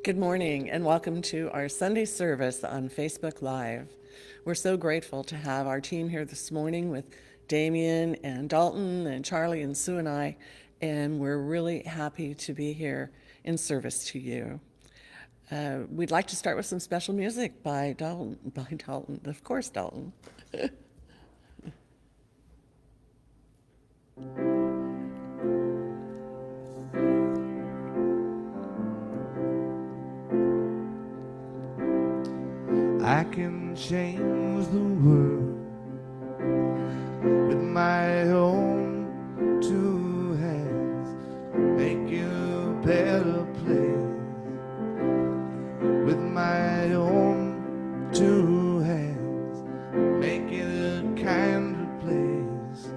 Good morning and welcome to our Sunday service on Facebook Live. We're so grateful to have our team here this morning with Damien and Dalton and Charlie and Sue and I, and we're really happy to be here in service to you. We'd like to start with some special music by Dalton, of course, Dalton. I can change the world with my own two hands, make it a better place. With my own two hands, make it a kinder place.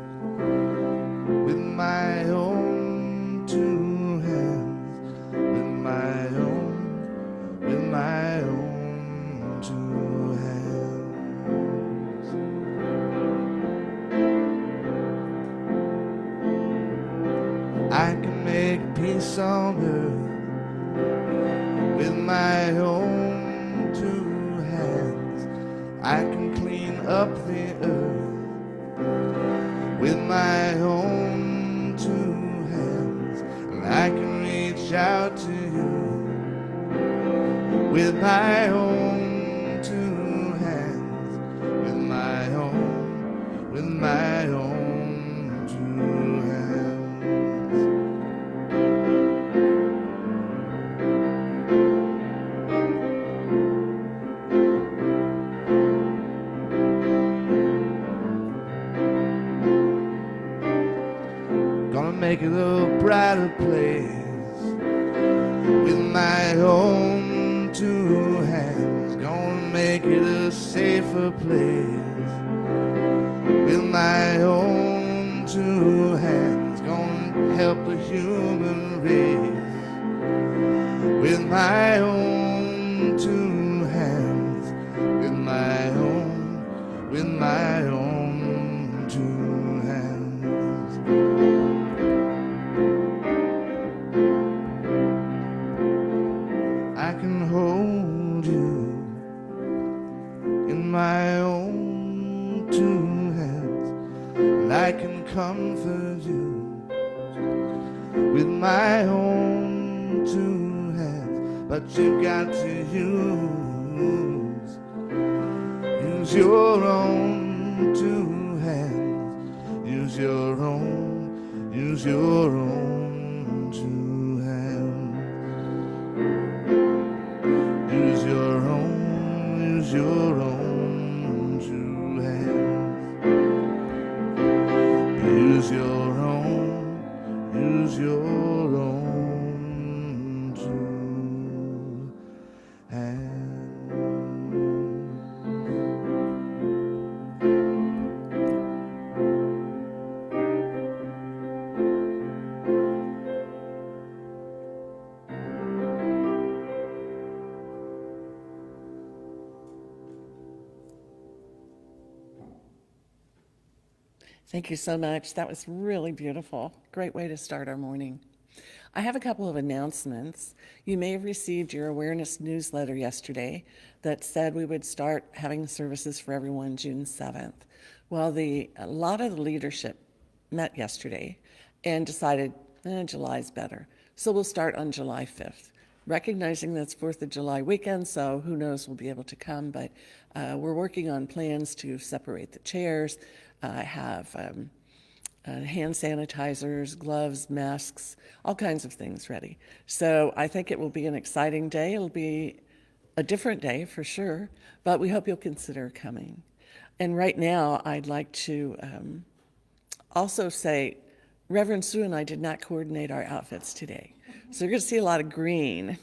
With my own two hands, with my own two hands. I can make peace on earth with my own two hands. I can clean up the earth with my own two hands. And I can reach out to you with my own two hands, with my own two hands. Gonna make it a brighter place with my own two hands. Gonna make it a safer place with my own two hands. Gonna help the human race with my own two hands, with my own two hands. I can hold you in my own two hands, and I can comfort you with my own two hands. But you got to use your own two hands, use your own two hands. Use your own two hands. Use your own two hands. Thank you so much. That was really beautiful. Great way to start our morning. I have a couple of announcements. You may have received your awareness newsletter yesterday that said we would start having services for everyone June 7th. Well, a lot of the leadership met yesterday and decided July's better. So we'll start on July 5th. Recognizing that's 4th of July weekend, so who knows, we'll be able to come, but we're working on plans to separate the chairs, have hand sanitizers, gloves, masks, all kinds of things ready. So I think it will be an exciting day. It'll be a different day for sure, but we hope you'll consider coming. And right now, I'd like to also say, Reverend Sue and I did not coordinate our outfits today. So you're going to see a lot of green.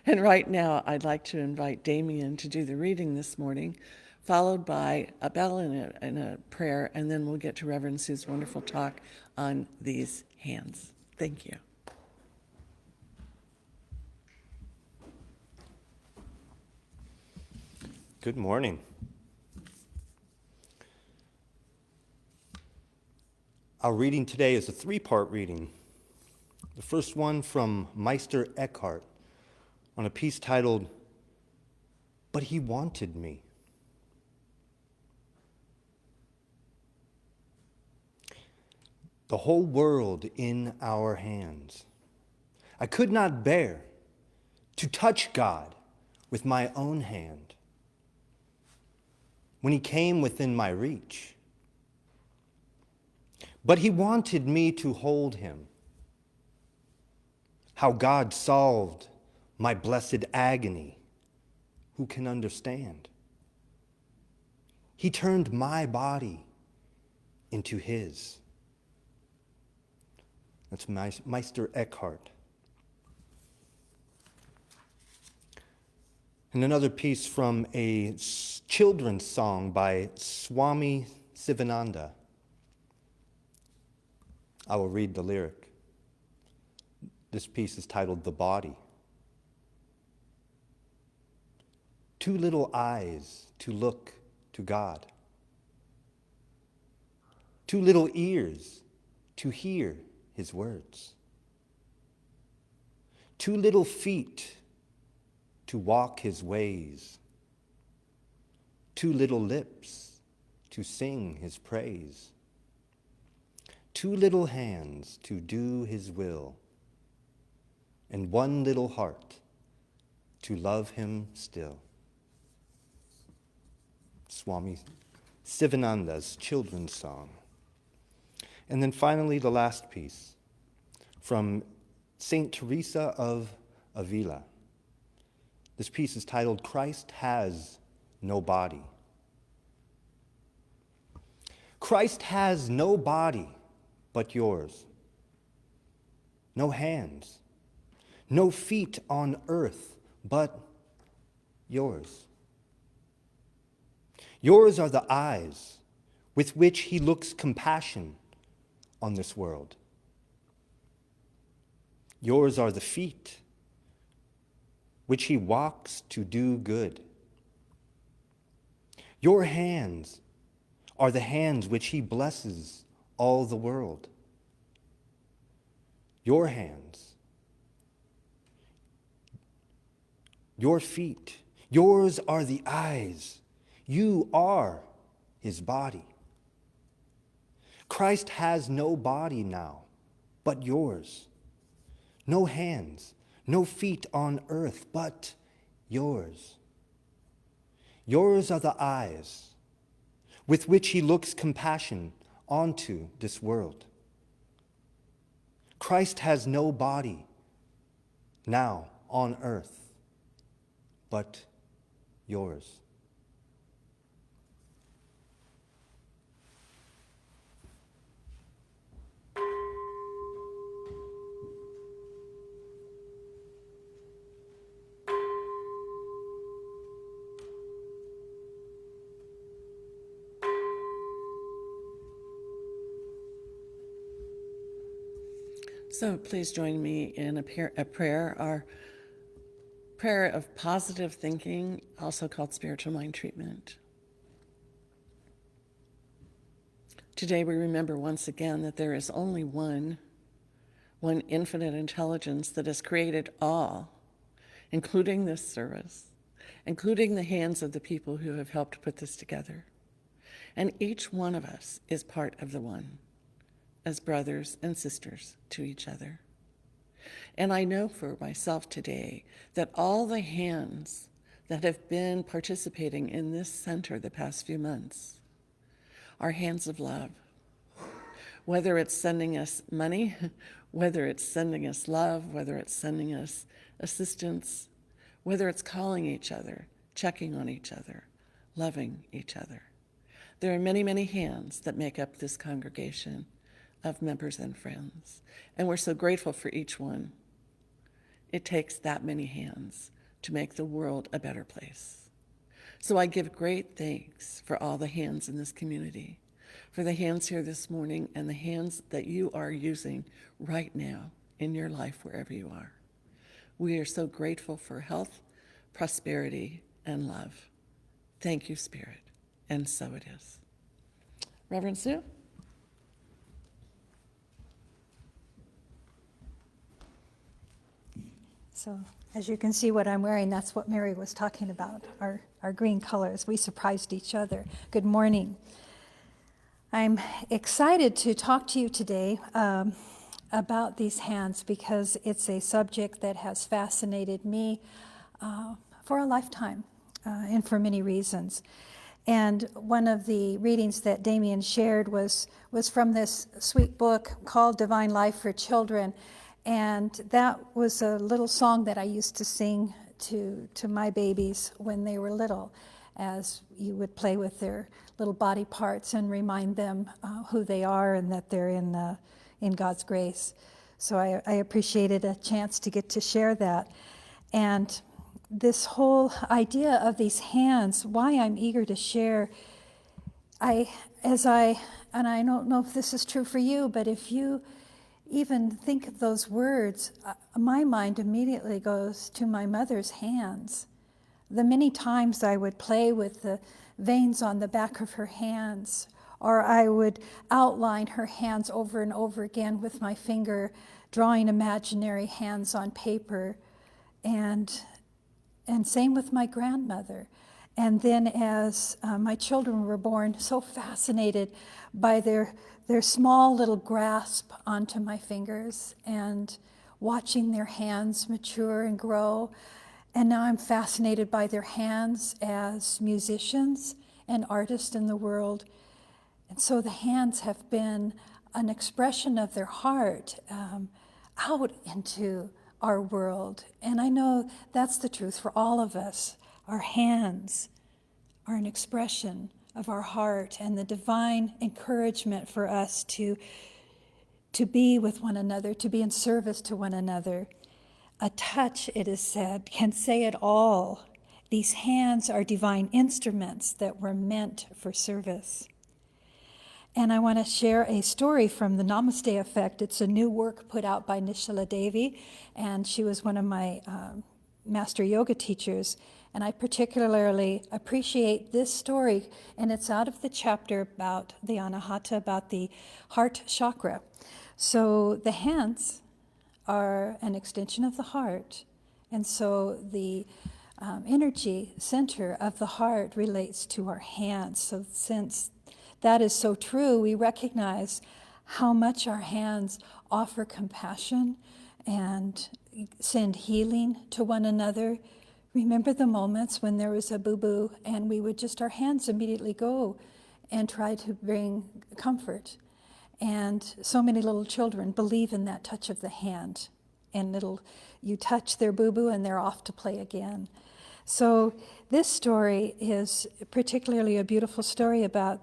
And right now, I'd like to invite Damien to do the reading this morning, followed by a bell and a prayer, and then we'll get to Reverend Sue's wonderful talk on these hands. Thank you. Good morning. Our reading today is a three-part reading. The first one from Meister Eckhart, on a piece titled, "But He Wanted Me." The whole world in our hands. I could not bear to touch God with my own hand. When He came within my reach, but He wanted me to hold Him. How God solved my blessed agony, who can understand? He turned my body into His. That's Meister Eckhart. And another piece from a children's song by Swami Sivananda. I will read the lyric. This piece is titled "The Body." Two little eyes to look to God. Two little ears to hear His words. Two little feet to walk His ways. Two little lips to sing His praise. Two little hands to do His will. And one little heart to love Him still. Swami Sivananda's children's song. And then finally, the last piece from Saint Teresa of Avila. This piece is titled, "Christ Has No Body." Christ has no body but yours. No hands, no feet on earth but yours. Yours are the eyes with which He looks compassion on this world. Yours are the feet which He walks to do good. Your hands are the hands which He blesses all the world. Your hands, your feet, yours are the eyes. You are His body. Christ has no body now but yours. No hands, no feet on earth but yours. Yours are the eyes with which He looks compassion onto this world. Christ has no body now on earth but yours. So please join me in a prayer, our prayer of positive thinking, also called spiritual mind treatment. Today we remember once again that there is only one infinite intelligence that has created all, including this service, including the hands of the people who have helped put this together. And each one of us is part of the one, as brothers and sisters to each other. And I know for myself today that all the hands that have been participating in this center the past few months are hands of love. Whether it's sending us money, whether it's sending us love, whether it's sending us assistance, whether it's calling each other, checking on each other, loving each other. There are many, many hands that make up this congregation of members and friends, and we're so grateful for each one. It takes that many hands to make the world a better place. So I give great thanks for all the hands in this community, for the hands here this morning and the hands that you are using right now in your life wherever you are. We are so grateful for health, prosperity, and love. Thank you, Spirit, and so it is. Reverend Sue? So as you can see what I'm wearing, that's what Mary was talking about, our green colors. We surprised each other. Good morning. I'm excited to talk to you today about these hands because it's a subject that has fascinated me for a lifetime and for many reasons. And one of the readings that Damien shared was from this sweet book called Divine Life for Children. And that was a little song that I used to sing to my babies when they were little, as you would play with their little body parts and remind them who they are and that they're in God's grace. So I appreciated a chance to get to share that. And this whole idea of these hands, why I'm eager to share, and I don't know if this is true for you, but if you even think of those words, my mind immediately goes to my mother's hands. The many times I would play with the veins on the back of her hands, or I would outline her hands over and over again with my finger, drawing imaginary hands on paper, and same with my grandmother. And then as my children were born, so fascinated by their small little grasp onto my fingers and watching their hands mature and grow. And now I'm fascinated by their hands as musicians and artists in the world. And so the hands have been an expression of their heart out into our world. And I know that's the truth for all of us. Our hands are an expression of our heart and the divine encouragement for us to be with one another, to be in service to one another. A touch, it is said, can say it all. These hands are divine instruments that were meant for service. And I want to share a story from the Namaste Effect. It's a new work put out by Nishala Devi, and she was one of my master yoga teachers. And I particularly appreciate this story, and it's out of the chapter about the Anahata, about the heart chakra. So the hands are an extension of the heart, and so the energy center of the heart relates to our hands. So since that is so true, we recognize how much our hands offer compassion and send healing to one another. Remember the moments when there was a boo-boo and we would just, our hands immediately go and try to bring comfort. And so many little children believe in that touch of the hand. And you touch their boo-boo and they're off to play again. So this story is particularly a beautiful story about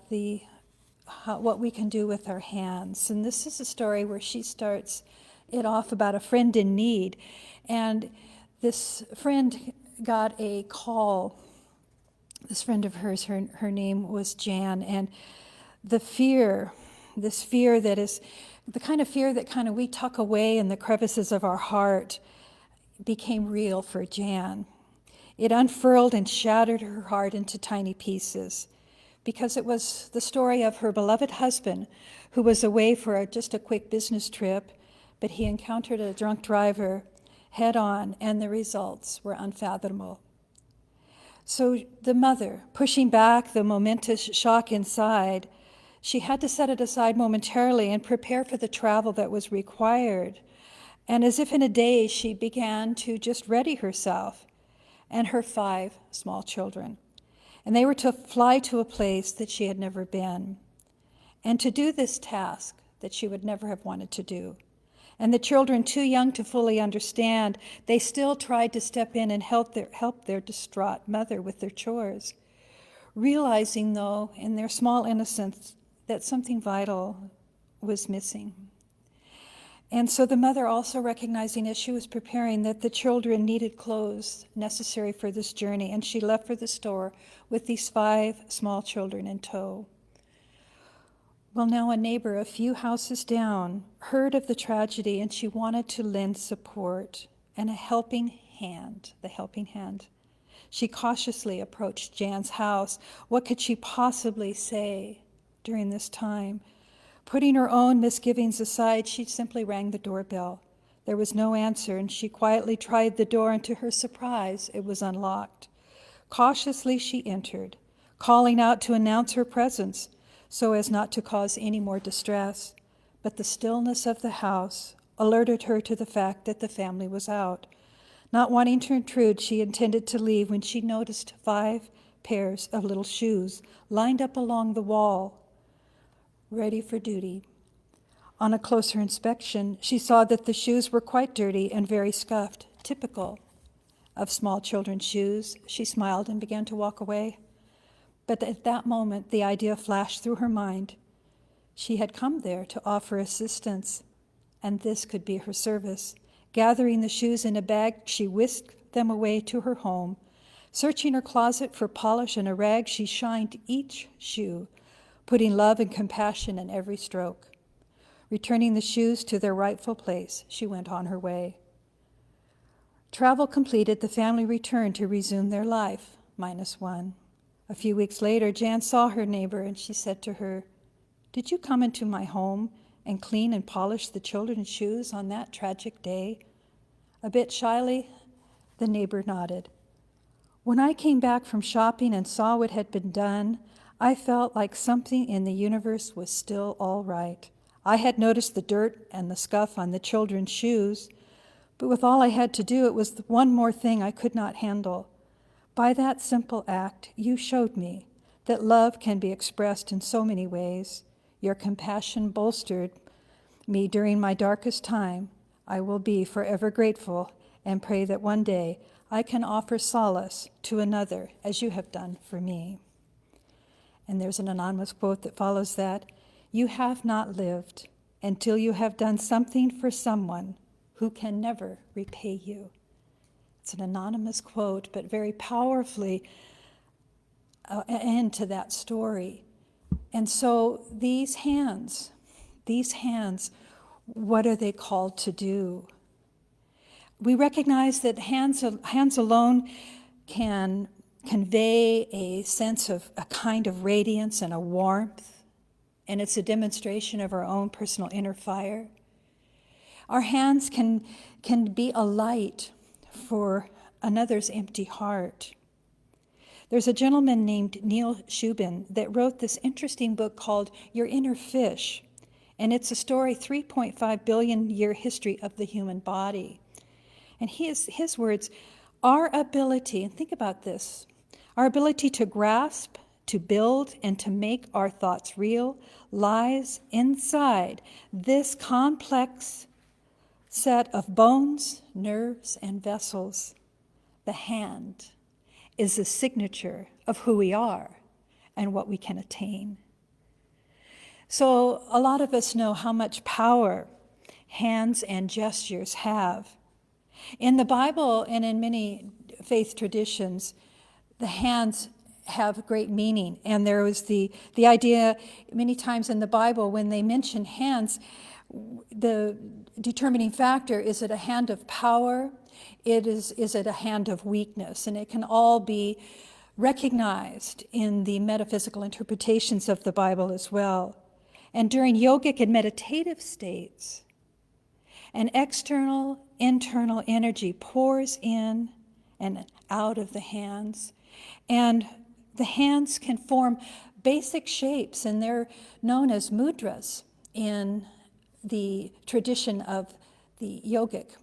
what we can do with our hands. And this is a story where she starts it off about a friend in need. And this friend got a call. This friend of hers, her name was Jan. And this fear that is the kind of fear that kind of we tuck away in the crevices of our heart became real for Jan. It unfurled and shattered her heart into tiny pieces because it was the story of her beloved husband who was away for just a quick business trip, but he encountered a drunk driver head on, and the results were unfathomable. So the mother, pushing back the momentous shock inside, she had to set it aside momentarily and prepare for the travel that was required. And as if in a daze, she began to just ready herself and her 5 small children. And they were to fly to a place that she had never been and to do this task that she would never have wanted to do. And the children, too young to fully understand, they still tried to step in and help their distraught mother with their chores, realizing, though, in their small innocence, that something vital was missing. And so the mother, also recognizing as she was preparing that the children needed clothes necessary for this journey, and she left for the store with these 5 small children in tow. Well, now a neighbor a few houses down heard of the tragedy, and she wanted to lend support and the helping hand. She cautiously approached Jan's house. What could she possibly say during this time? Putting her own misgivings aside, she simply rang the doorbell. There was no answer, and she quietly tried the door, and to her surprise, it was unlocked. Cautiously she entered, calling out to announce her presence so as not to cause any more distress. But the stillness of the house alerted her to the fact that the family was out. Not wanting to intrude, she intended to leave when she noticed 5 pairs of little shoes lined up along the wall, ready for duty. On a closer inspection, she saw that the shoes were quite dirty and very scuffed, typical of small children's shoes. She smiled and began to walk away. But at that moment, the idea flashed through her mind. She had come there to offer assistance, and this could be her service. Gathering the shoes in a bag, she whisked them away to her home. Searching her closet for polish and a rag, she shined each shoe, putting love and compassion in every stroke. Returning the shoes to their rightful place, she went on her way. Travel completed, the family returned to resume their life, -1. A few weeks later, Jan saw her neighbor, and she said to her, "Did you come into my home and clean and polish the children's shoes on that tragic day?" A bit shyly, the neighbor nodded. "When I came back from shopping and saw what had been done, I felt like something in the universe was still all right. I had noticed the dirt and the scuff on the children's shoes, but with all I had to do, it was the one more thing I could not handle. By that simple act, you showed me that love can be expressed in so many ways. Your compassion bolstered me during my darkest time. I will be forever grateful and pray that one day I can offer solace to another as you have done for me." And there's an anonymous quote that follows that. "You have not lived until you have done something for someone who can never repay you." It's an anonymous quote, but very powerfully an end to that story. And so these hands, what are they called to do? We recognize that hands alone can convey a sense of a kind of radiance and a warmth, and it's a demonstration of our own personal inner fire. Our hands can be a light for another's empty heart. There's a gentleman named Neil Shubin that wrote this interesting book called Your Inner Fish, and it's a story, 3.5 billion year history of the human body. And his words, our ability, and think about this, our ability to grasp, to build, and to make our thoughts real lies inside this complex set of bones, nerves, and vessels. The hand is the signature of who we are and what we can attain. So a lot of us know how much power hands and gestures have. In the Bible and in many faith traditions, the hands have great meaning. And there was the idea many times in the Bible when they mention hands, the determining factor, is it a hand of power? Is it a hand of weakness? And it can all be recognized in the metaphysical interpretations of the Bible as well. And during yogic and meditative states, an external, internal energy pours in and out of the hands. And the hands can form basic shapes, and they're known as mudras in the tradition of the yogic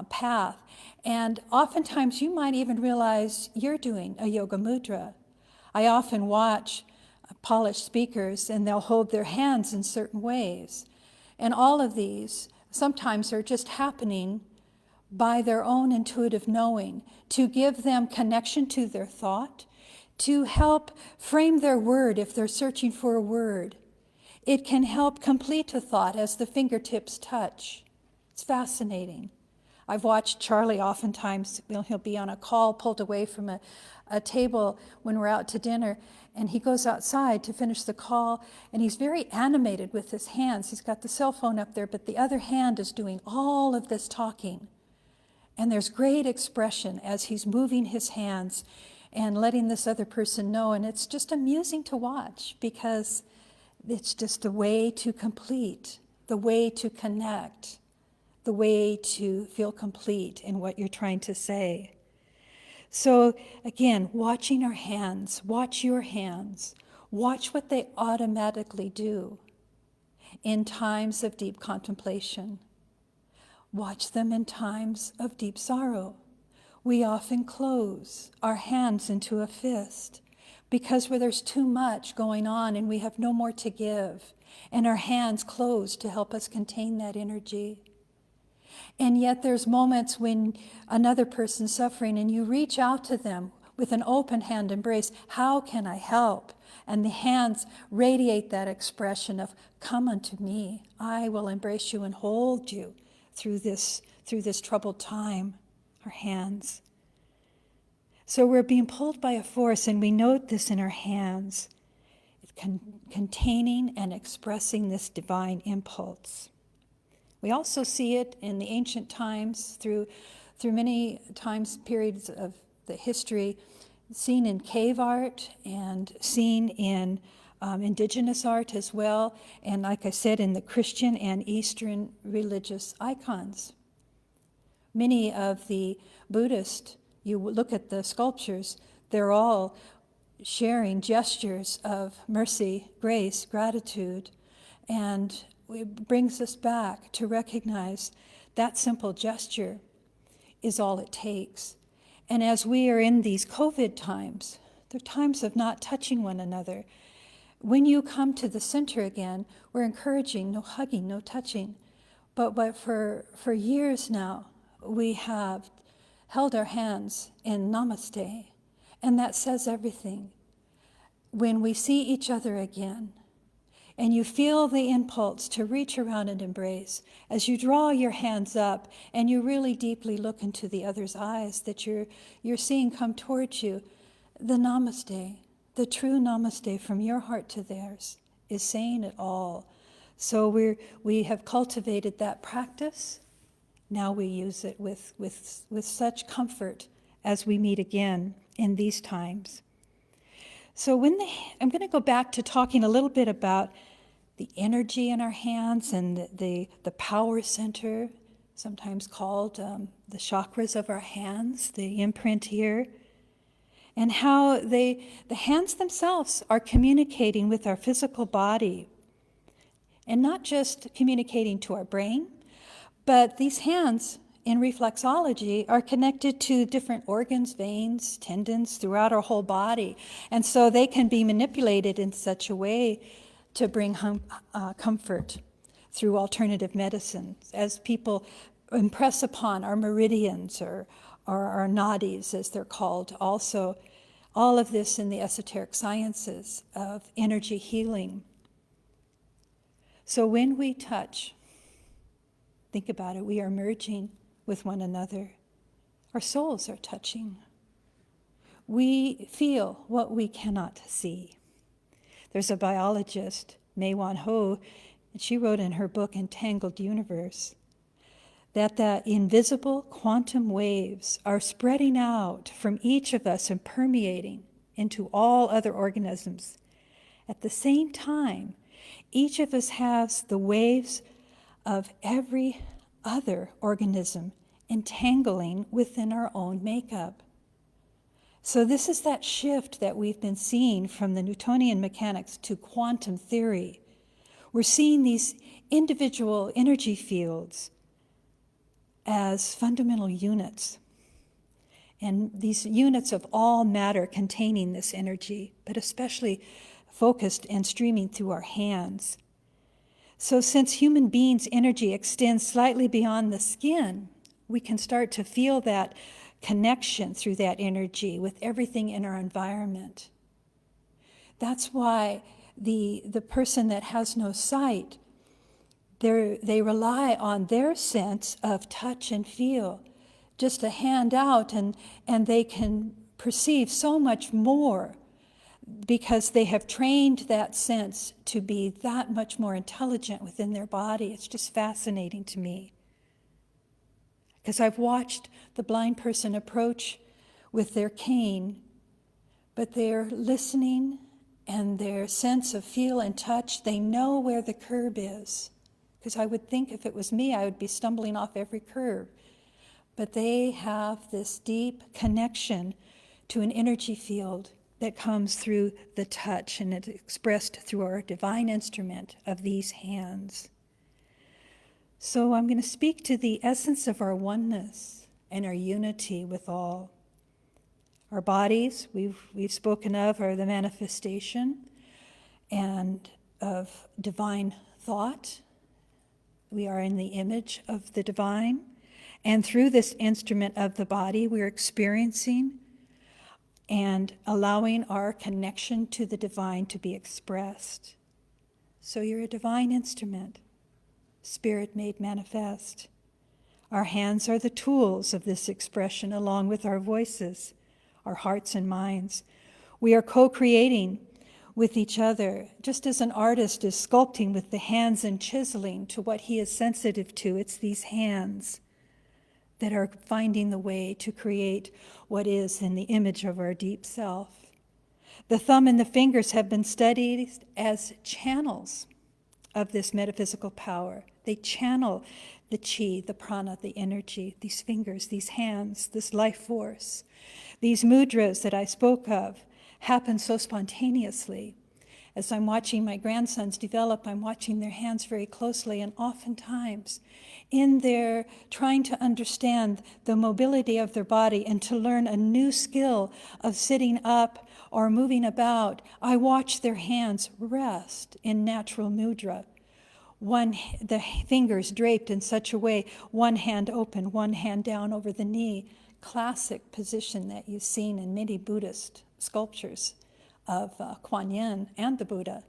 path. And oftentimes you might even realize you're doing a yoga mudra. I often watch polished speakers, and they'll hold their hands in certain ways. And all of these sometimes are just happening by their own intuitive knowing, to give them connection to their thought, to help frame their word if they're searching for a word. It can help complete a thought as the fingertips touch. It's fascinating. I've watched Charlie oftentimes, he'll be on a call pulled away from a table when we're out to dinner, and he goes outside to finish the call, and he's very animated with his hands. He's got the cell phone up there, but the other hand is doing all of this talking. And there's great expression as he's moving his hands and letting this other person know. And it's just amusing to watch because it's just a way to complete, the way to connect, the way to feel complete in what you're trying to say. So again, watching our hands, watch your hands, watch what they automatically do in times of deep contemplation. Watch them in times of deep sorrow. We often close our hands into a fist because where there's too much going on and we have no more to give, and our hands close to help us contain that energy. And yet there's moments when another person's suffering and you reach out to them with an open hand embrace. How can I help? And the hands radiate that expression of, come unto me. I will embrace you and hold you through this troubled time. Our hands. So we're being pulled by a force, and we note this in our hands, containing and expressing this divine impulse. We also see it in the ancient times, through many times periods of the history, seen in cave art and seen in indigenous art as well, and like I said, in the Christian and Eastern religious icons. Many of the Buddhist, you look at the sculptures, they're all sharing gestures of mercy, grace, gratitude, and it brings us back to recognize that simple gesture is all it takes. And as we are in these COVID times, they're times of not touching one another. When you come to the center again, we're encouraging no hugging, no touching. But for years now, we have held our hands in namaste, and that says everything. When we see each other again, and you feel the impulse to reach around and embrace, as you draw your hands up and you really deeply look into the other's eyes that you're seeing come towards you, the namaste, the true namaste from your heart to theirs, is saying it all. So we have cultivated that practice. Now we use it with such comfort as we meet again in these times. So I'm going to go back to talking a little bit about the energy in our hands and the power center, sometimes called the chakras of our hands, the imprint here, and how the hands themselves are communicating with our physical body, and not just communicating to our brain, but these hands in reflexology are connected to different organs, veins, tendons throughout our whole body. And so they can be manipulated in such a way to bring comfort through alternative medicines. As people impress upon our meridians or our nadis, as they're called, also all of this in the esoteric sciences of energy healing. So when we touch, think about it, we are merging with one another. Our souls are touching. We feel what we cannot see. There's a biologist, Mei Wan Ho, and she wrote in her book, Entangled Universe, that the invisible quantum waves are spreading out from each of us and permeating into all other organisms. At the same time, each of us has the waves of every other organism entangling within our own makeup. So this is that shift that we've been seeing from the Newtonian mechanics to quantum theory. We're seeing these individual energy fields as fundamental units, and these units of all matter containing this energy, but especially focused and streaming through our hands. So since human beings' energy extends slightly beyond the skin, we can start to feel that connection through that energy with everything in our environment. That's why the person that has no sight, they rely on their sense of touch and feel, just a hand out, and they can perceive so much more because they have trained that sense to be that much more intelligent within their body. It's just fascinating to me. Because I've watched the blind person approach with their cane, but they're listening, and their sense of feel and touch, they know where the curb is. because I would think if it was me, I would be stumbling off every curve. But they have this deep connection to an energy field that comes through the touch, and it's expressed through our divine instrument of these hands. So I'm going to speak to the essence of our oneness and our unity with all. Our bodies, we've spoken of, are the manifestation and of divine thought. We are in the image of the divine. And through this instrument of the body, we're experiencing and allowing our connection to the divine to be expressed. So you're a divine instrument, spirit made manifest. Our hands are the tools of this expression, along with our voices, our hearts and minds. We are co-creating with each other, just as an artist is sculpting with the hands and chiseling to what he is sensitive to. It's these hands that are finding the way to create what is in the image of our deep self. The thumb and the fingers have been studied as channels of this metaphysical power. They channel the chi, the prana, the energy, these fingers, these hands, this life force. These mudras that I spoke of happen so spontaneously. As I'm watching my grandsons develop, I'm watching their hands very closely, and oftentimes in their trying to understand the mobility of their body and to learn a new skill of sitting up or moving about, I watch their hands rest in natural mudra. The fingers draped in such a way, one hand open, one hand down over the knee. Classic position that you've seen in many Buddhist sculptures of Kuan Yin and the Buddha.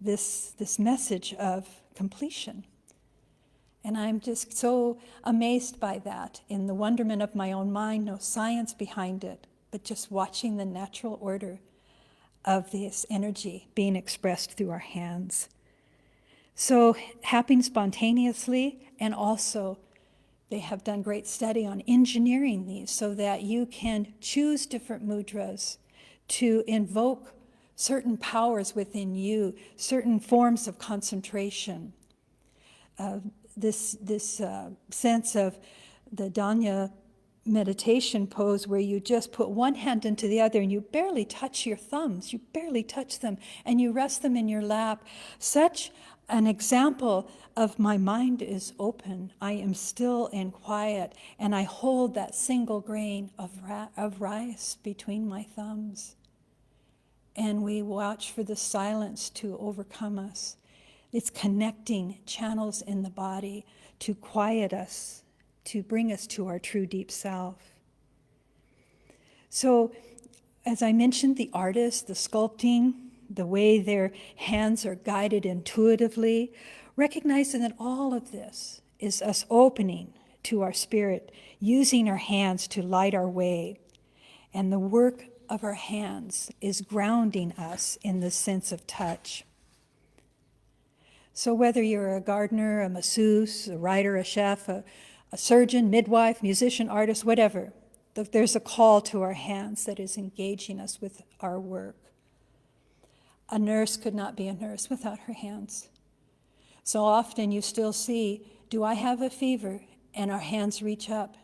This message of completion. And I'm just so amazed by that, in the wonderment of my own mind, no science behind it, but just watching the natural order of this energy being expressed through our hands. So happening spontaneously, and also they have done great study on engineering these so that you can choose different mudras to invoke certain powers within you, certain forms of concentration. This sense of the Danya meditation pose where you just put one hand into the other and you barely touch your thumbs, you barely touch them, and you rest them in your lap. Such an example of my mind is open, I am still and quiet, and I hold that single grain of rice between my thumbs. And we watch for the silence to overcome us. It's connecting channels in the body to quiet us, to bring us to our true deep self. So, as I mentioned, the artist, the sculpting, the way their hands are guided intuitively, recognizing that all of this is us opening to our spirit, using our hands to light our way. And the work of our hands is grounding us in the sense of touch. So whether you're a gardener, a masseuse, a writer, a chef, a surgeon, midwife, musician, artist, whatever, there's a call to our hands that is engaging us with our work. A nurse could not be a nurse without her hands. So often you still see, do I have a fever? And our hands reach up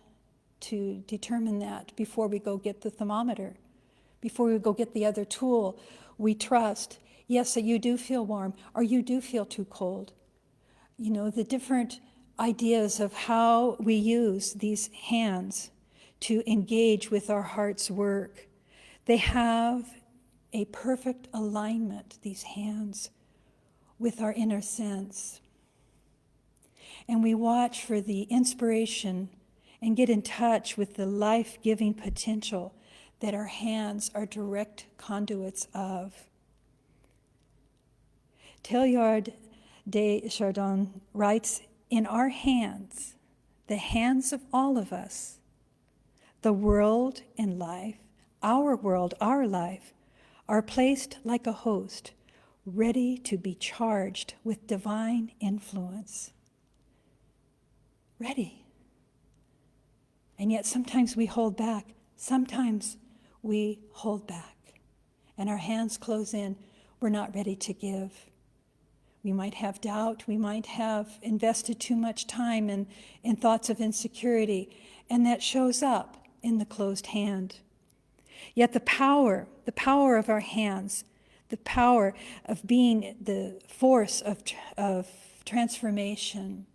to determine that before we go get the thermometer, before we go get the other tool. We trust, yes, that you do feel warm, or you do feel too cold. You know, the different ideas of how we use these hands to engage with our heart's work. They have a perfect alignment, these hands, with our inner sense. And we watch for the inspiration and get in touch with the life-giving potential that our hands are direct conduits of. Teilhard de Chardin writes, in our hands, the hands of all of us, the world and life, our world, our life, are placed like a host, ready to be charged with divine influence. Ready. And yet sometimes we hold back. Sometimes we hold back. And our hands close in. We're not ready to give. We might have doubt. We might have invested too much time in thoughts of insecurity, and that shows up in the closed hand. Yet the power of our hands, the power of being the force of transformation,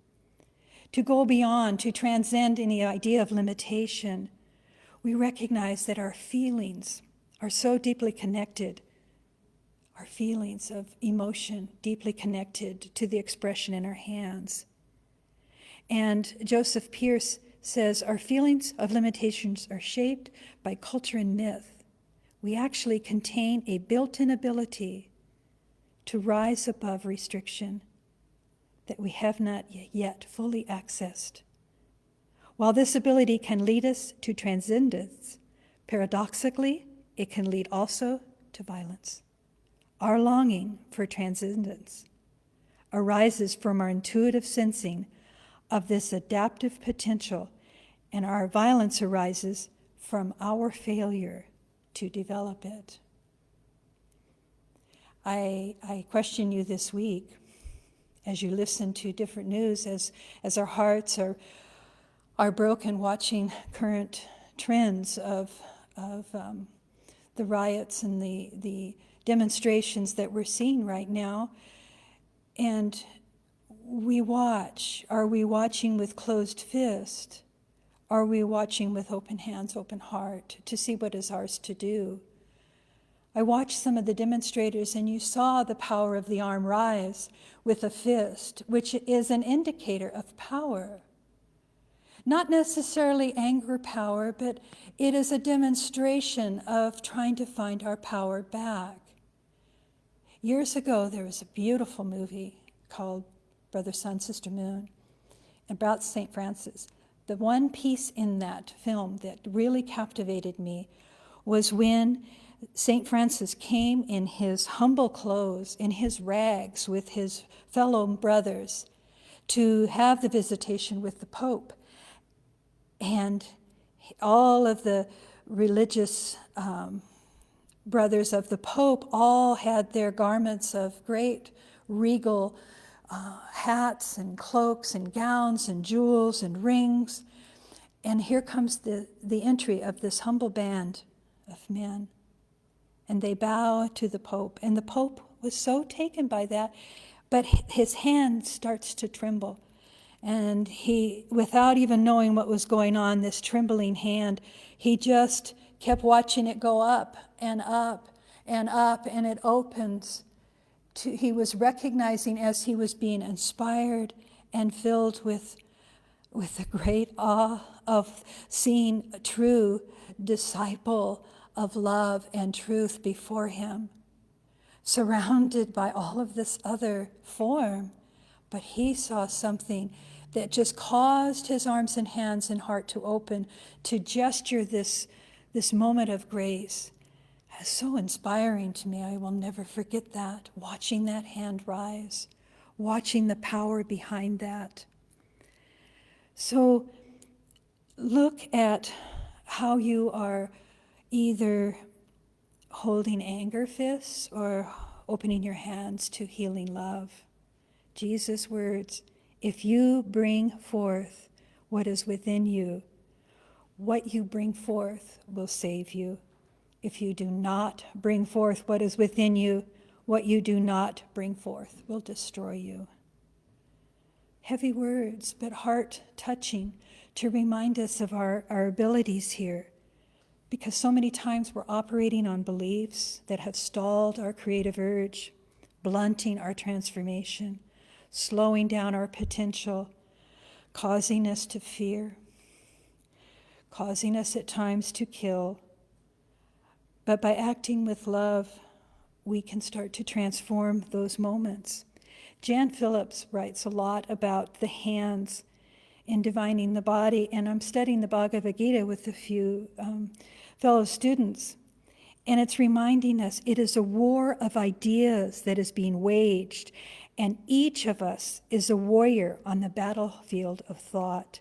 to go beyond, to transcend any idea of limitation, we recognize that our feelings are so deeply connected, our feelings of emotion deeply connected to the expression in our hands. And Joseph Pierce says, our feelings of limitations are shaped by culture and myth. We actually contain a built-in ability to rise above restriction that we have not yet fully accessed. While this ability can lead us to transcendence, paradoxically, it can lead also to violence. Our longing for transcendence arises from our intuitive sensing of this adaptive potential, and our violence arises from our failure to develop it. I question you this week as you listen to different news, as our hearts are broken watching current trends of the riots and the demonstrations that we're seeing right now. And we watch. Are we watching with closed fist? Are we watching with open hands, open heart, to see what is ours to do? I watched some of the demonstrators, and you saw the power of the arm rise with a fist, which is an indicator of power. Not necessarily anger power, but it is a demonstration of trying to find our power back. Years ago, there was a beautiful movie called Brother, Sun, Sister, Moon, about St. Francis. The one piece in that film that really captivated me was when St. Francis came in his humble clothes, in his rags, with his fellow brothers to have the visitation with the Pope. And all of the religious brothers of the Pope all had their garments of great regal hats and cloaks and gowns and jewels and rings. And here comes the entry of this humble band of men. And they bow to the Pope. And the Pope was so taken by that, but his hand starts to tremble. And he, without even knowing what was going on, this trembling hand, he just kept watching it go up and up and up, and it opens. He was recognizing as he was being inspired and filled with a great awe of seeing a true disciple of love and truth before him, surrounded by all of this other form. But he saw something that just caused his arms and hands and heart to open, to gesture this moment of grace. It's so inspiring to me. I will never forget that, watching that hand rise, watching the power behind that. So look at how you are either holding anger fists or opening your hands to healing love. Jesus' words, if you bring forth what is within you, what you bring forth will save you. If you do not bring forth what is within you, what you do not bring forth will destroy you. Heavy words, but heart-touching to remind us of our abilities here. Because so many times we're operating on beliefs that have stalled our creative urge, blunting our transformation, slowing down our potential, causing us to fear, causing us at times to kill. But by acting with love, we can start to transform those moments. Jan Phillips writes a lot about the hands in divining the body, and I'm studying the Bhagavad Gita with a few fellow students, and it's reminding us it is a war of ideas that is being waged, and each of us is a warrior on the battlefield of thought.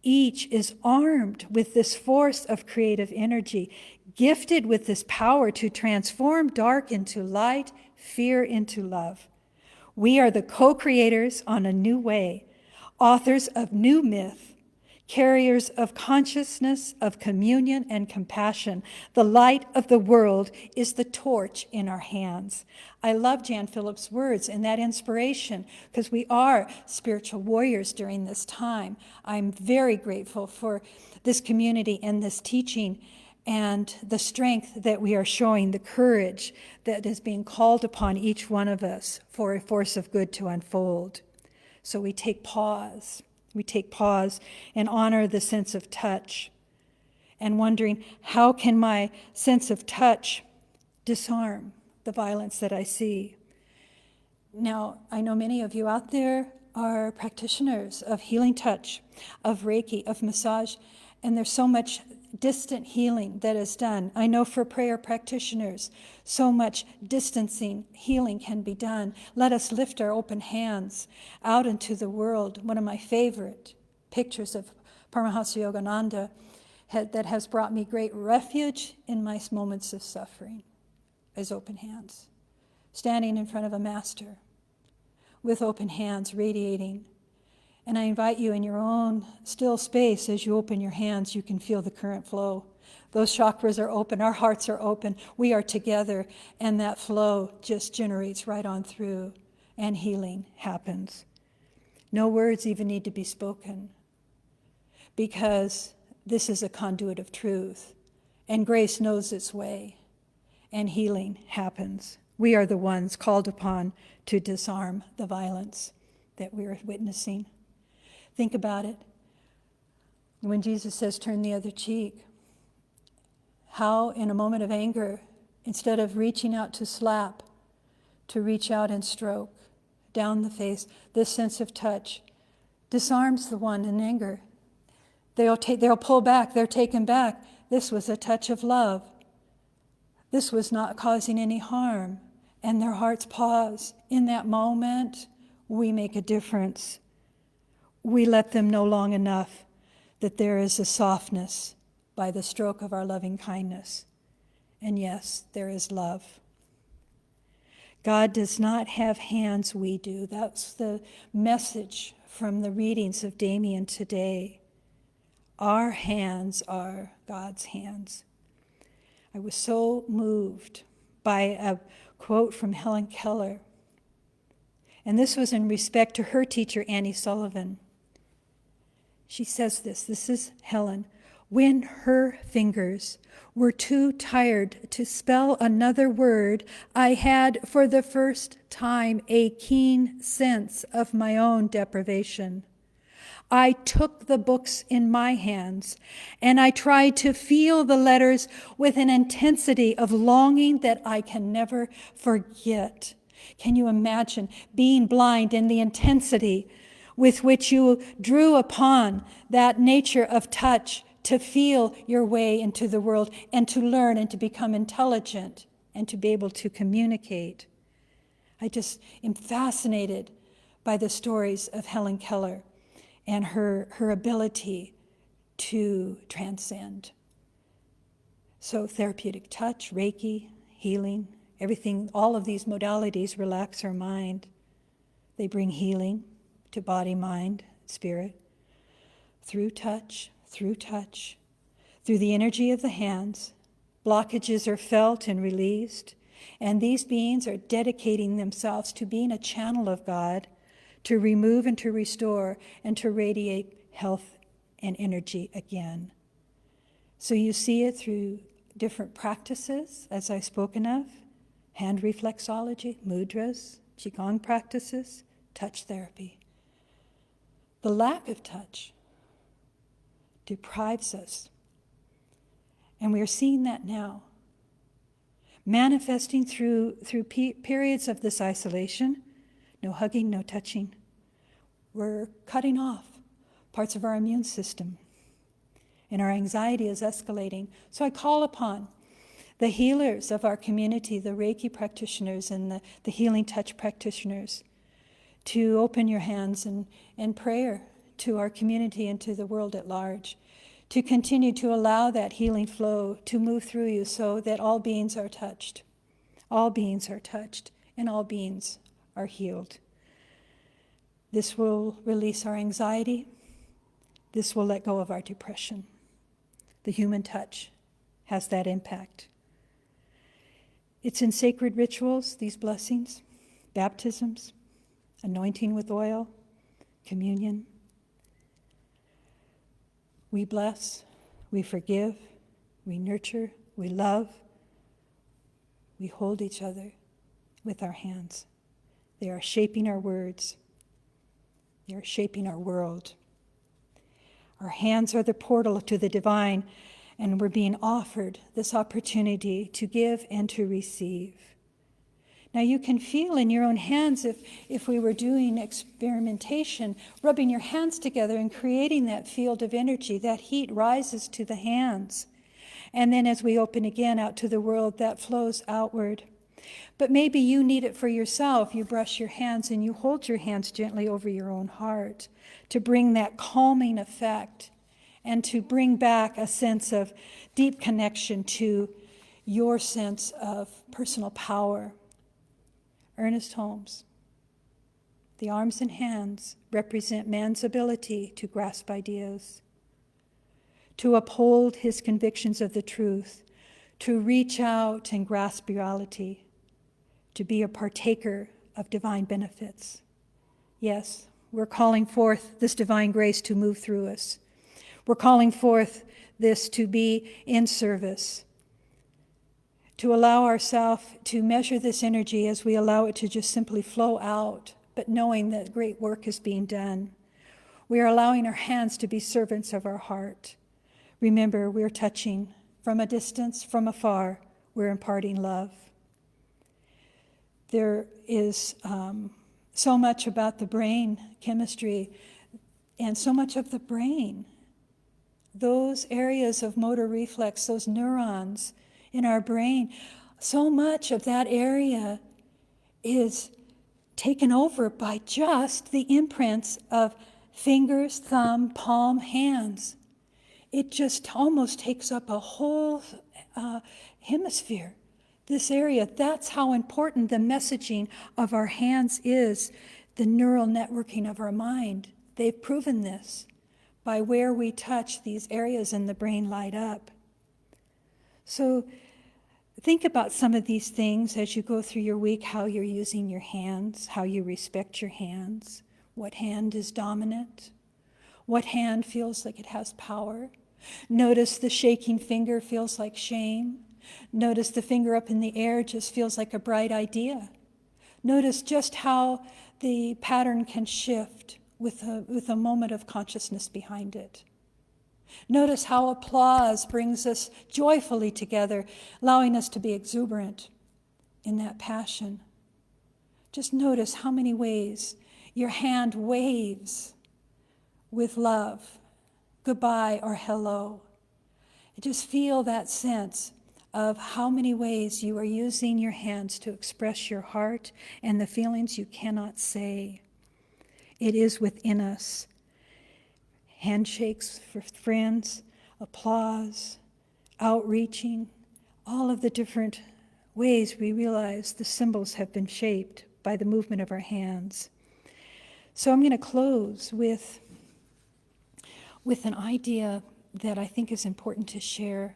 Each is armed with this force of creative energy, gifted with this power to transform dark into light, fear into love. We are the co-creators on a new way, authors of new myth, carriers of consciousness, of communion and compassion. The light of the world is the torch in our hands. I love Jan Phillips' words and that inspiration because we are spiritual warriors during this time. I'm very grateful for this community and this teaching and the strength that we are showing, the courage that is being called upon each one of us for a force of good to unfold. So we take pause. We take pause and honor the sense of touch and wondering, how can my sense of touch disarm the violence that I see? Now, I know many of you out there are practitioners of healing touch, of Reiki, of massage, and there's so much distant healing that is done. I know for prayer practitioners, so much distancing healing can be done. Let us lift our open hands out into the world. One of my favorite pictures of Paramahansa Yogananda that has brought me great refuge in my moments of suffering is open hands. Standing in front of a master with open hands radiating. And I invite you in your own still space, as you open your hands, you can feel the current flow. Those chakras are open, our hearts are open, we are together, and that flow just generates right on through, and healing happens. No words even need to be spoken, because this is a conduit of truth, and grace knows its way, and healing happens. We are the ones called upon to disarm the violence that we are witnessing. Think about it. When Jesus says, turn the other cheek, how in a moment of anger, instead of reaching out to slap, to reach out and stroke down the face, this sense of touch disarms the one in anger. They'll pull back, they're taken back. This was a touch of love. This was not causing any harm. And their hearts pause. In that moment, we make a difference. We let them know long enough that there is a softness by the stroke of our loving kindness. And yes, there is love. God does not have hands, we do. That's the message from the readings of Damien today. Our hands are God's hands. I was so moved by a quote from Helen Keller. And this was in respect to her teacher, Annie Sullivan. She says this is Helen. When her fingers were too tired to spell another word, I had for the first time a keen sense of my own deprivation. I took the books in my hands and I tried to feel the letters with an intensity of longing that I can never forget. Can you imagine being blind in the intensity with which you drew upon that nature of touch to feel your way into the world and to learn and to become intelligent and to be able to communicate? I just am fascinated by the stories of Helen Keller and her ability to transcend. So therapeutic touch, Reiki, healing, everything, all of these modalities relax our mind. They bring healing to body, mind, spirit, through touch, through the energy of the hands. Blockages are felt and released, and these beings are dedicating themselves to being a channel of God, to remove and to restore and to radiate health and energy again. So you see it through different practices, as I've spoken of, hand reflexology, mudras, qigong practices, touch therapy. The lack of touch deprives us, and we are seeing that now, manifesting through periods of this isolation. No hugging, no touching. We're cutting off parts of our immune system, and our anxiety is escalating. So I call upon the healers of our community, the Reiki practitioners and the healing touch practitioners, to open your hands in prayer to our community and to the world at large, to continue to allow that healing flow to move through you so that all beings are touched. All beings are touched, and all beings are healed. This will release our anxiety. This will let go of our depression. The human touch has that impact. It's in sacred rituals, these blessings, baptisms, anointing with oil, communion. We bless, we forgive, we nurture, we love, we hold each other with our hands. They are shaping our words. They are shaping our world. Our hands are the portal to the divine, and we're being offered this opportunity to give and to receive. Now you can feel in your own hands, if we were doing experimentation, rubbing your hands together and creating that field of energy, that heat rises to the hands. And then as we open again out to the world, that flows outward. But maybe you need it for yourself. You brush your hands and you hold your hands gently over your own heart to bring that calming effect and to bring back a sense of deep connection to your sense of personal power. Ernest Holmes. The arms and hands represent man's ability to grasp ideas, to uphold his convictions of the truth, to reach out and grasp reality, to be a partaker of divine benefits. Yes, we're calling forth this divine grace to move through us. We're calling forth this to be in service, to allow ourselves to measure this energy as we allow it to just simply flow out, but knowing that great work is being done. We are allowing our hands to be servants of our heart. Remember, we're touching from a distance, from afar, we're imparting love. There is so much about the brain chemistry and so much of the brain. Those areas of motor reflex, those neurons in our brain, so much of that area is taken over by just the imprints of fingers, thumb, palm, hands. It just almost takes up a whole hemisphere, this area. That's how important the messaging of our hands is, the neural networking of our mind. They've proven this. By where we touch, these areas in the brain light up. So think about some of these things as you go through your week, how you're using your hands, how you respect your hands, what hand is dominant, what hand feels like it has power. Notice the shaking finger feels like shame. Notice the finger up in the air just feels like a bright idea. Notice just how the pattern can shift with a moment of consciousness behind it. Notice how applause brings us joyfully together, allowing us to be exuberant in that passion. Just notice how many ways your hand waves with love, goodbye or hello. Just feel that sense of how many ways you are using your hands to express your heart and the feelings you cannot say. It is within us. Handshakes for friends, applause, outreaching, all of the different ways we realize the symbols have been shaped by the movement of our hands. So I'm going to close with an idea that I think is important to share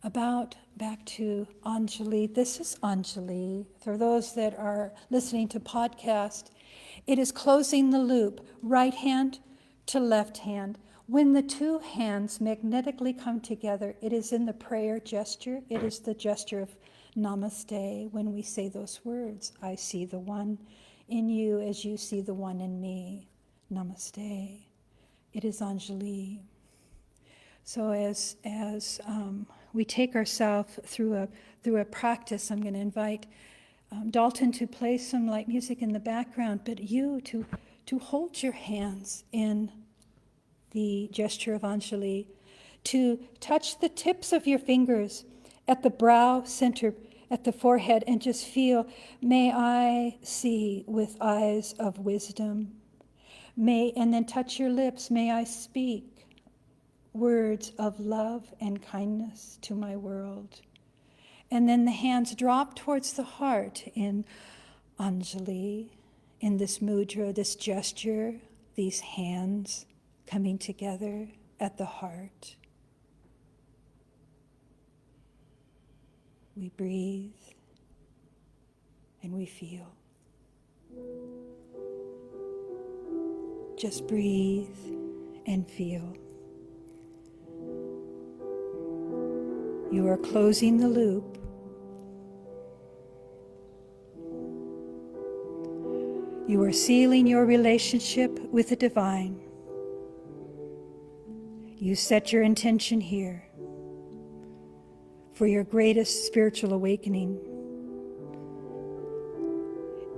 about, back to Anjali. This is Anjali. For those that are listening to podcast, it is closing the loop, right hand to left hand. When the two hands magnetically come together, it is in the prayer gesture. It is the gesture of namaste when we say those words. I see the one in you as you see the one in me. Namaste. It is Anjali. So as we take ourselves through a practice, I'm going to invite Dalton to play some light music in the background, but you to hold your hands in the gesture of Anjali, to touch the tips of your fingers at the brow center, at the forehead, and just feel, may I see with eyes of wisdom. And then touch your lips, may I speak words of love and kindness to my world. And then the hands drop towards the heart in Anjali, in this mudra, this gesture, these hands coming together at the heart. We breathe and we feel. Just breathe and feel. You are closing the loop. You are sealing your relationship with the divine. You set your intention here for your greatest spiritual awakening.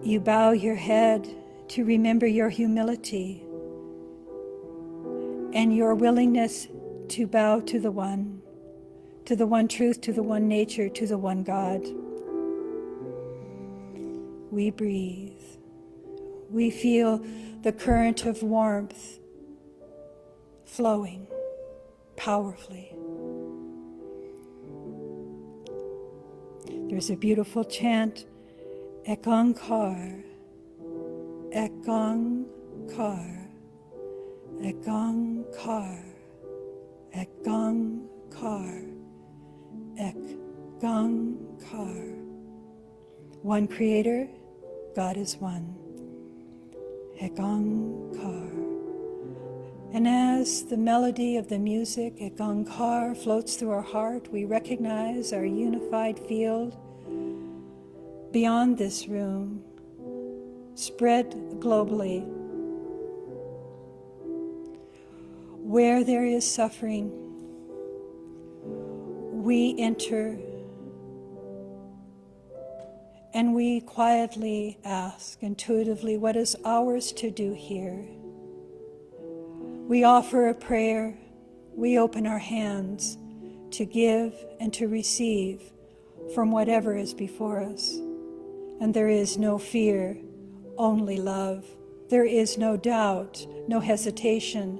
You bow your head to remember your humility and your willingness to bow to the one truth, to the one nature, to the one God. We breathe. We feel the current of warmth flowing powerfully. There's a beautiful chant, Ekankar, Ekankar, Ekankar, Ekankar, Ekankar. One creator, God is one. Ekankar. And as the melody of the music, Ekankar, floats through our heart, we recognize our unified field beyond this room, spread globally. Where there is suffering, we enter and we quietly ask intuitively, what is ours to do here? We offer a prayer. We open our hands to give and to receive from whatever is before us. And there is no fear, only love. There is no doubt, no hesitation,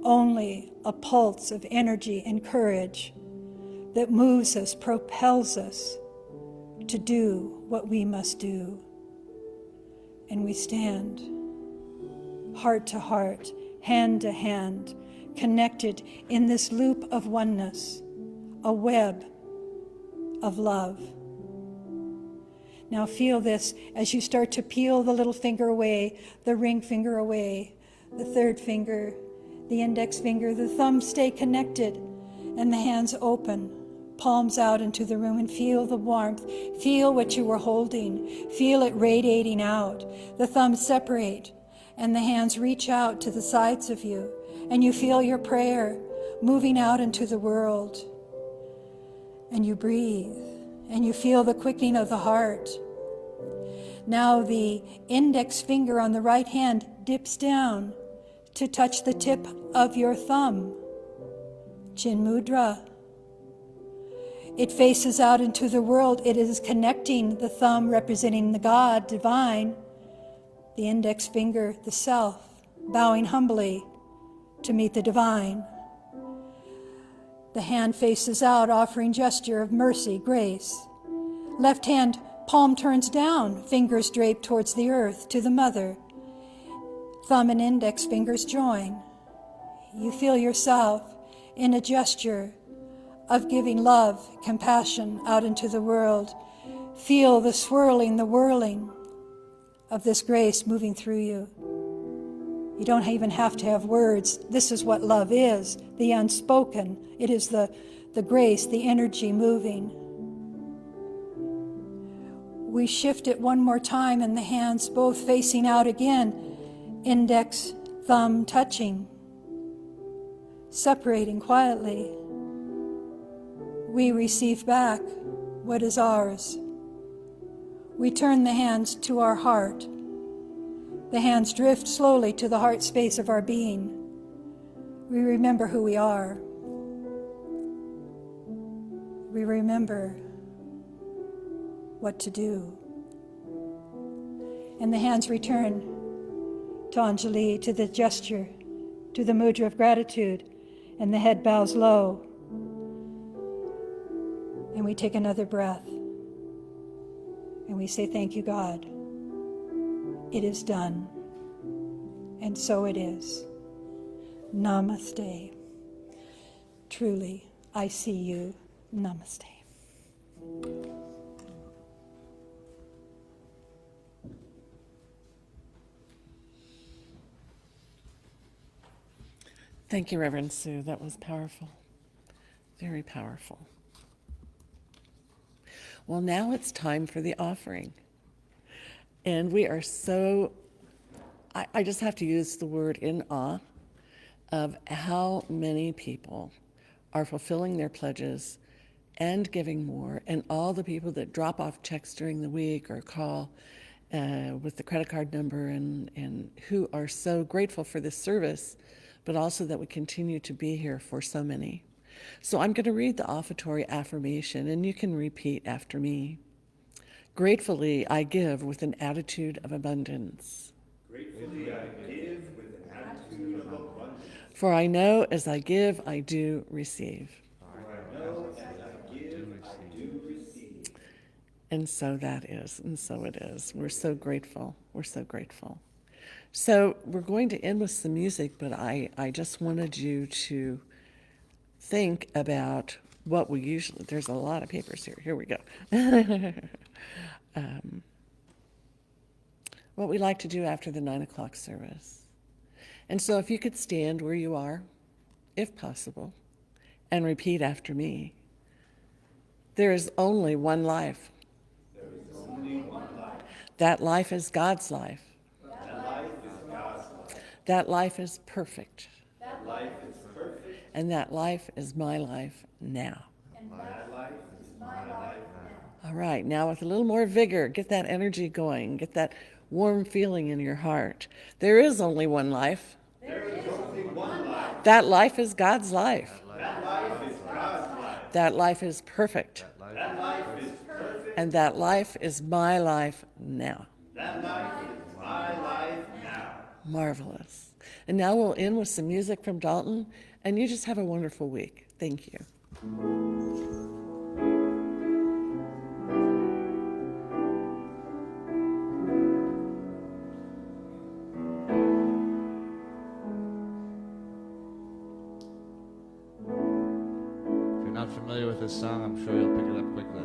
only a pulse of energy and courage that moves us, propels us to do what we must do. And we stand heart to heart, hand to hand, connected in this loop of oneness, a web of love. Now feel this as you start to peel the little finger away, the ring finger away, the third finger, the index finger, the thumbs stay connected, and the hands open, palms out into the room, and feel the warmth. Feel what you were holding. Feel it radiating out. The thumbs separate, and the hands reach out to the sides of you, and you feel your prayer moving out into the world. And you breathe, and you feel the quickening of the heart. Now the index finger on the right hand dips down to touch the tip of your thumb. Chin Mudra. It faces out into the world. It is connecting the thumb representing the God, divine, the index finger, the self, bowing humbly to meet the divine. The hand faces out, offering gesture of mercy, grace. Left hand, palm turns down, fingers draped towards the earth, to the mother. Thumb and index fingers join. You feel yourself in a gesture of giving love, compassion out into the world. Feel the swirling, the whirling of this grace moving through you. You don't even have to have words. This is what love is, the unspoken. It is the grace, the energy moving. We shift it one more time, and the hands both facing out again, index, thumb touching, separating quietly. We receive back what is ours. We turn the hands to our heart. The hands drift slowly to the heart space of our being. We remember who we are. We remember what to do. And the hands return to Anjali, to the gesture, to the mudra of gratitude, and the head bows low. And we take another breath. And we say, thank you, God. It is done. And so it is. Namaste. Truly, I see you. Namaste. Thank you, Reverend Sue. That was powerful. Very powerful. Well, now it's time for the offering. And we are so, I just have to use the word in awe of how many people are fulfilling their pledges and giving more, and all the people that drop off checks during the week or call with the credit card number and who are so grateful for this service, but also that we continue to be here for so many. So I'm going to read the offertory affirmation, and you can repeat after me. Gratefully, I give with an attitude of abundance. Gratefully I give with an attitude of abundance. For I know as I give, I do receive. For I know as I give, I do receive. And so that is, and so it is. We're so grateful. We're so grateful. So we're going to end with some music, but I just wanted you to think about what we usually, there's a lot of papers here. Here we go. What we like to do after the 9 o'clock service. And so if you could stand where you are, if possible, and repeat after me. There is only one life. There is only one life. That life is God's life. That life is God's life. That life is perfect. That life is perfect. And that life is my life now. That life is my life now. All right, now with a little more vigor, get that energy going, get that warm feeling in your heart. There is only one life. There is only one life. That life is God's life. That life is God's life. That life is perfect. That life is perfect. And that life is my life now. That life is my life now. Marvelous. And now we'll end with some music from Dalton, and you just have a wonderful week. Thank you. If you're not familiar with this song, I'm sure you'll pick it up quickly.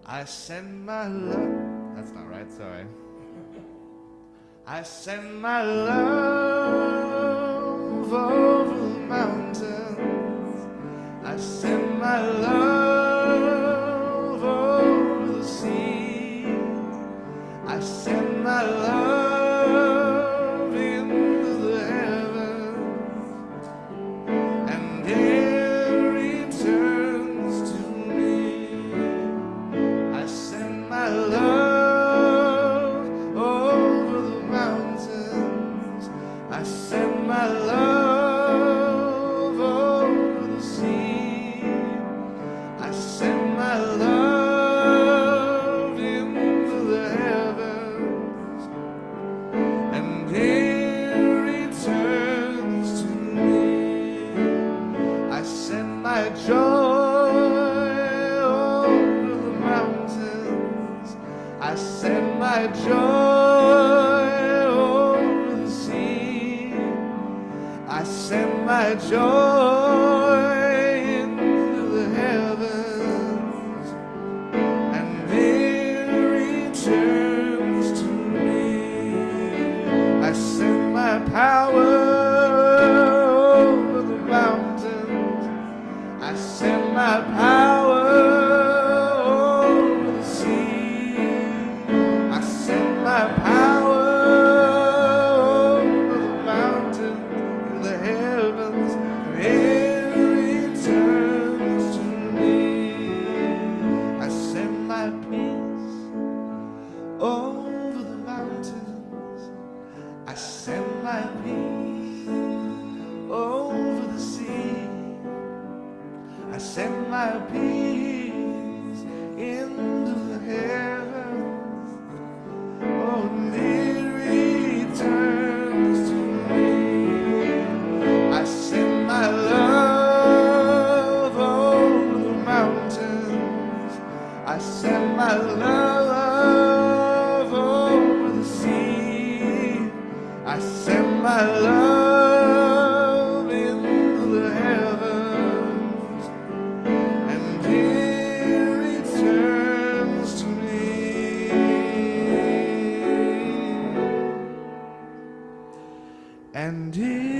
I send my love. That's not right, sorry. I send my love over the mountains. I send my love over the sea. I send my love into the heavens, and it returns to me. I send my love over the mountains. I send my love over the sea. I send my love into the heavens, and it returns to me. I send my joy over the mountains. I send my joy over the sea. I send my joy into the heavens, and it returns to me. I send my power over the mountains. I send my power over the sea. I send my power over the mountains, in the heavens. I send my love over the sea. I send my love into the heavens, and it returns to me. And it